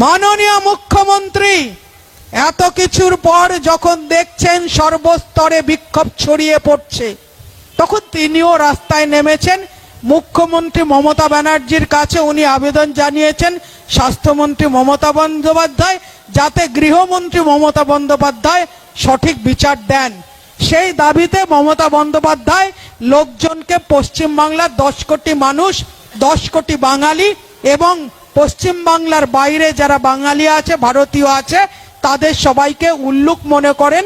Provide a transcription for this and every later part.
মাননীয় মুখ্যমন্ত্রী এত কিছুর পর যখন দেখছেন সর্বস্তরে বিক্ষোভ ছড়িয়ে পড়ছে, তখন তিনিও রাস্তায় নেমেছেন। মুখ্যমন্ত্রী মমতা ব্যানার্জির কাছে উনি আবেদন জানিয়েছেন স্বাস্থ্যমন্ত্রী মমতা বন্দ্যোপাধ্যায় যাতে গৃহমন্ত্রী মমতা বন্দ্যোপাধ্যায় সঠিক বিচার দেন। সেই দাবিতে মমতা বন্দ্যোপাধ্যায় লোকজনকে পশ্চিমবাংলার 10 কোটি মানুষ, 10 কোটি বাঙালি এবং পশ্চিমবাংলার বাইরে যারা বাঙালি আছে, ভারতীয় আছে, তাদের সবাইকে উল্লুক মনে করেন,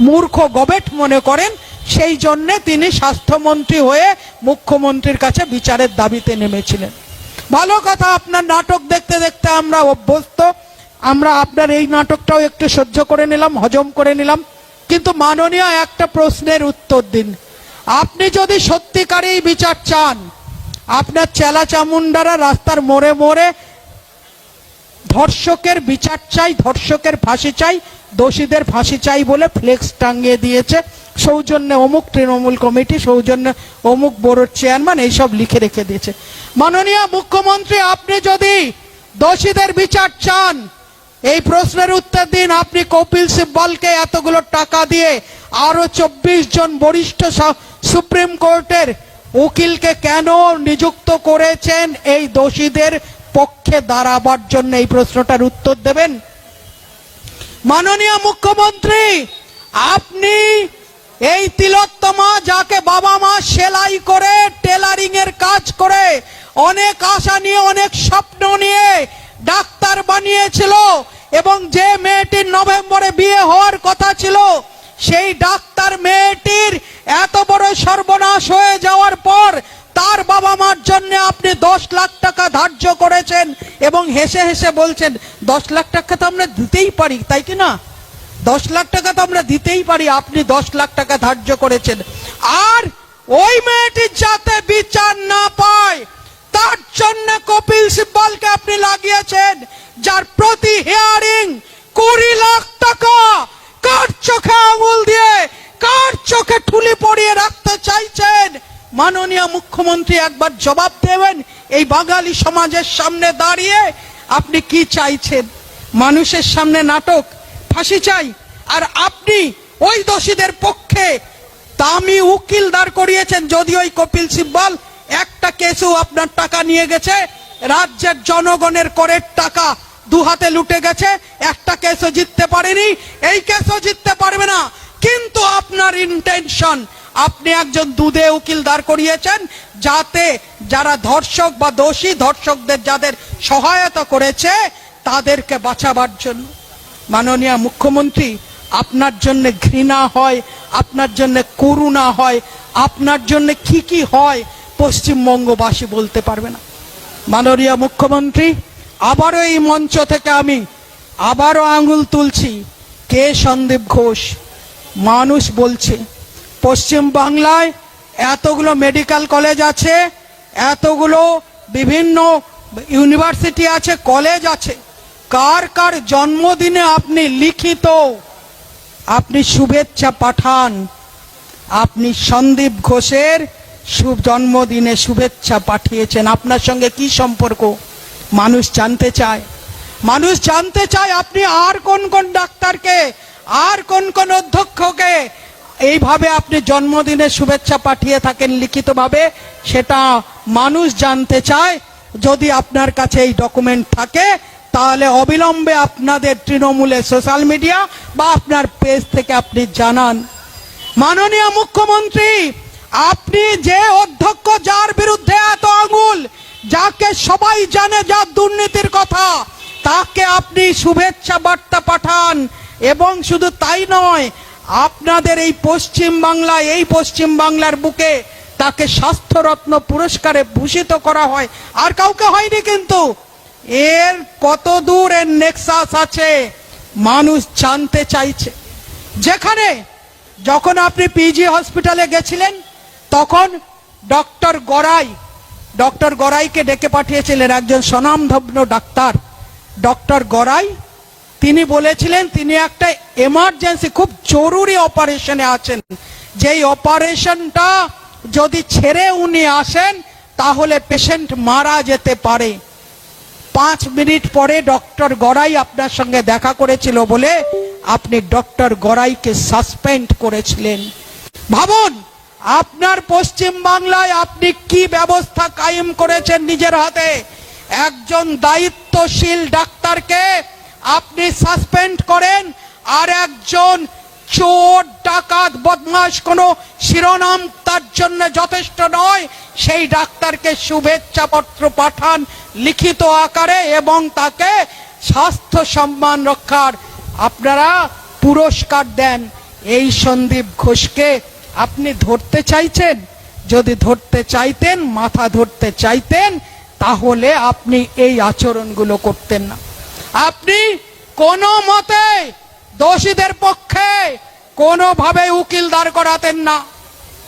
মূর্খ গবেট মনে করেন। সেই জন্য তিনি স্বাস্থ্যমন্ত্রী হয়ে মুখ্যমন্ত্রীর কাছে বিচারের দাবিতে নেমেছিলেন। ভালো কথা, আপনার নাটক দেখতে দেখতে আমরা অভ্যস্ত। আমরা আপনার এই নাটকটাও একটু সহ্য করে নিলাম, হজম করে নিলাম। কিন্তু মাননীয়, একটা প্রশ্নের উত্তর দিন। আপনি যদি সত্যিকারেই বিচার চান, আপনার চেলা চামুন্ডারা রাস্তার মোড়ে মোড়ে ধর্ষকের বিচার চাই, ধর্ষকের ফাঁসি চাই, দোষীদের ফাঁসি চাই বলে ফ্লেক্স টাঙিয়ে দিয়েছে। সৌজন্যে অমুক তৃণমূল কমিটি, সৌজন্যে অমুক বোর্ডের চেয়ারম্যান, এইসব লিখে রেখে দিয়েছে। মাননীয় মুখ্যমন্ত্রী, আপনি যদি দোষীদের বিচার চান, এই প্রশ্নের উত্তর দিন। আপনি কপিল সিব্বলকে এতগুলো টাকা দিয়ে আরো 24 জন বরিষ্ঠ সুপ্রিম কোর্টের উকিলকে কেন নিযুক্ত করেছেন এই দোষীদের পক্ষে দাঁড়াবার জন্য? এই প্রশ্নটার উত্তর দেবেন। মাননীয় মুখ্যমন্ত্রী, আপনি এই তিলোত্তমা, যাকে বাবা মা সেলাই করে, টেলারিং এর কাজ করে, অনেক আশা নিয়ে, অনেক স্বপ্ন নিয়ে ডাক্তার বানিয়েছিল, এবং যে মেয়েটির নভেম্বরে বিয়ে হওয়ার কথা ছিল, সেই ডাক্তার মেয়েটির এত বড় সর্বনাশ হয়ে যাওয়ার পর তার বাবা মার জন্য আপনি 10 লাখ টাকা ধার্য করেছেন, এবং হেসে হেসে বলছেন 10 লাখ টাকা তো আমরা দিতেই পারি, তাই কি না? 10 লাখ টাকা তো আমরা দিতেই পারি। আপনি 10 লাখ টাকা ধার্য করেছেন, আর ওই মেয়েটির যাতে বিচার না পায় তার জন্য কপিল সিব্বলকে আপনি লাগিয়েছেন, যার প্রতি হিয়ারিং 20 লাখ টাকা। কার চোখে আঙুল দিয়ে, কার চোখে ঠুলি পরিয়ে রাখতে চাইছেন? মাননীয় মুখ্যমন্ত্রী, একবার জবাব দেবেন। এই বাঙালি সমাজের সামনে দাঁড়িয়ে আপনি কি চাইছেন? মানুষের সামনে নাটক, ফাঁসি চাই, আর আপনি ওই দোষীদের পক্ষে দামি উকিল দাঁড় করিয়েছেন। যদি ওই কপিল সিব্বল একটা কেসও আপনার টাকা নিয়ে গেছে, রাজ্যের জনগণের করের টাকা 2 হাতে লুটে গেছে, একটা কেসও জিততে পারেনি, এই কেসও জিততে পারবে না। কিন্তু আপনার ইন্টেনশন, আপনি একজন দুধে উকিল দাঁড় করিয়েছেন যাতে যারা ধর্ষক বা দোষী, ধর্ষকদের যাদের সহায়তা করেছে তাদেরকে বাঁচাবার জন্য। মাননীয় মুখ্যমন্ত্রী, আপনার জন্য ঘৃণা হয়, আপনার জন্য করুণা হয়, আপনার জন্য কি কি হয় পশ্চিমবঙ্গবাসী বলতে পারবে না। মাননীয় মুখ্যমন্ত্রী, আবারও এই মঞ্চ থেকে আমি আবারও আঙুল তুলছি। কে সন্দীপ ঘোষ? মানুষ বলছে পশ্চিম বাংলায় এতগুলো মেডিকেল কলেজ আছে, এতগুলো বিভিন্ন ইউনিভার্সিটি আছে, কলেজ আছে, কার কার জন্মদিনে আপনি লিখিত আপনি শুভেচ্ছা পাঠান? আপনি সন্দীপ ঘোষের জন্মদিনে শুভেচ্ছা পাঠিয়েছেন, আপনার সঙ্গে কি সম্পর্ক? মানুষ জানতে চায়, মানুষ জানতে চায় আপনি আর কোন কোন ডাক্তারকে, আর কোন কোন অধ্যক্ষকে এইভাবে আপনি জন্মদিনে শুভেচ্ছা পাঠিয়ে থাকেন লিখিতভাবে, সেটা মানুষ জানতে চায়। যদি আপনার কাছে এই ডকুমেন্ট থাকে তাহলে অবিলম্বে আপনাদের তৃণমূলের সোশ্যাল মিডিয়া বা আপনার পেজ থেকে আপনি জানান। মাননীয় মুখ্যমন্ত্রী, আপনি যে অধ্যক্ষ, যার বিরুদ্ধে এত আঙুল, যাকে সবাই জানে, যার দুর্নীতির কথা, তাকে আপনি শুভেচ্ছা বার্তা পাঠান। এবং শুধু তাই নয়, আপনাদের এই পশ্চিম বাংলায়, এই পশ্চিম বাংলার বুকে তাকে স্বাস্থ্যরত্ন পুরস্কারে ভূষিত করা হয়, আর কাউকে হয়নি। কিন্তু এর কত দূর এর নেক্সাস আছে মানুষ জানতে চাইছে। যেখানে যখন আপনি পিজি হসপিটালে গেছিলেন তখন ডক্টর গড়াইকে ডেকে পাঠিয়েছিলেন, একজন স্বনামধন্য ডাক্তার ডক্টর গড়াই। তিনি বলেছিলেন তিনি একটা এমার্জেন্সি, খুব জরুরি অপারেশনে আছেন, যেই অপারেশনটা যদি ছেড়ে উনি আসেন তাহলে পেশেন্ট মারা যেতে পারে। 5 মিনিট পরে ডক্টর গড়াই আপনার সঙ্গে দেখা করেছিল বলে আপনি ডক্টর গড়াইকে সাসপেন্ড করেছিলেন। ভাবুন আপনার পশ্চিম বাংলায় আপনি কি ব্যবস্থা কায়েম করেছেন নিজের হাতে। একজন দায়িত্বশীল ডাক্তারকে আপনি সাসপেন্ড করেন, আর একজন চোর ডাকাত বদমাশ কোনো শিরোনাম তার জন্য যথেষ্ট নয়, সেই ডাক্তারকে শুভেচ্ছা পত্র পাঠান লিখিত আকারে এবং তাকে স্বাস্থ্য সম্মান রক্ষার আপনারা পুরস্কার দেন। এই সন্দীপ ঘোষকে আপনি ধরতে চাইছেন? যদি ধরতে চাইতেন, মাথা ধরতে চাইতেন, তাহলে আপনি এই আচরণগুলো করতেন না। আপনি কোনো মতে দোষীদের পক্ষে কোনোভাবে উকিল দাঁড় করাতেন না।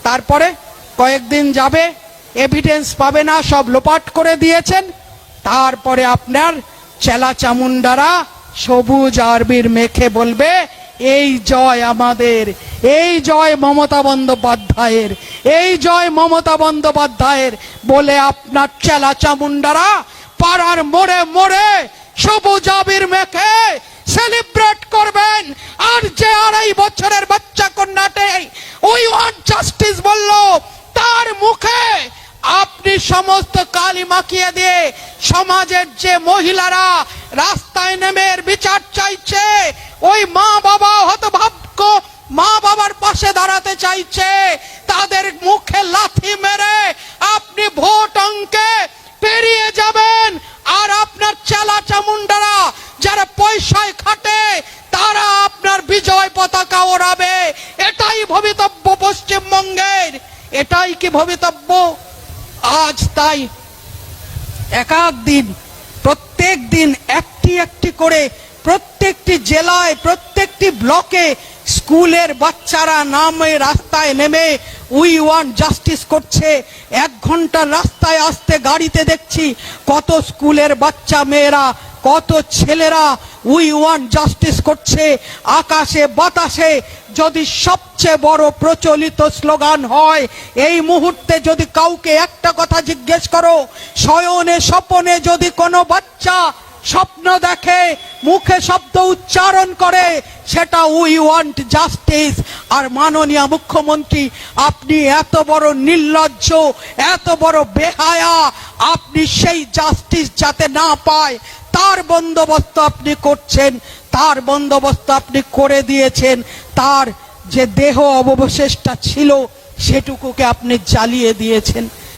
তারপরে কয়েকদিন যাবে, এভিডেন্স পাবে না, সব লোপাট করে দিয়েছেন। তারপরে আপনার চেলা চামুন্ডারা সবুজ আরবির মেখে বলবে এই জয় আমাদের, এই জয় মমতা বন্দ্যোপাধ্যায়ের, এই জয় মমতা বন্দ্যোপাধ্যায়ের বলে আপনার চেলা চামুন্ডারা পাড়ার মোড়ে মোড়ে সবুজ আবির মেখে সেলিব্রেট করবেন। আর যে 2.5 বছরের বাচ্চা কন্যাটে উই ওয়ান্ট জাস্টিস বলল, তার মুখে আপনি সমস্ত কালি মাখিয়ে দিয়ে সমাজের যে মহিলারা রাস্তায় নেমে বিচার চাইছে, ওই মা বাবা হতভাগ্য মা বাবার পাশে দাঁড়াতে চাইছে, তাদের মুখে লাথি মেরে আপনি ভোট অঙ্কে পেরিয়ে যাবেন। আর আপনার চেলা চামুন্ডারা যারা পয়সায় খাটে তারা আপনার বিজয় পতাকা ওড়াবে। এটাই ভবিতব্য পশ্চিমবঙ্গের, এটাই কি ভবিতব্য? আজ তাই এক দিন প্রত্যেক দিন একটি একটি করে প্রত্যেকটি জেলায় প্রত্যেকটি ব্লকে স্কুলের বাচ্চারা নামে রাস্তায় নেমে উই ওয়ান্ট জাস্টিস করছে। 1 ঘন্টা রাস্তায় আসতে গাড়িতে দেখছি কত স্কুলের বাচ্চা মেয়েরা, কত ছেলেরা উই ওয়ান্ট জাস্টিস করছে। আকাশে বাতাসে যদি সবচেয়ে বড় প্রচলিত স্লোগান হয়, এই মুহূর্তে যদি কাউকে একটা কথা জিজ্ঞেস করো, শয়নে স্বপনে যদি কোনো বাচ্চা স্বপ্ন দেখে, মুখে শব্দ উচ্চারণ করে, সেটা উই ওয়ান্ট জাস্টিস। আর মাননীয় মুখ্যমন্ত্রী আপনি এত বড় নির্লজ্জ, এত বড় বেহায়া, আপনি সেই জাস্টিস যাতে না পায় তার বন্দোবস্ত আপনি করছেন, তার বন্দোবস্ত আপনি করে দিয়েছেন। তার যে দেহ অবশেষটা ছিল সেটুকুকে আপনি জ্বালিয়ে দিয়েছেন।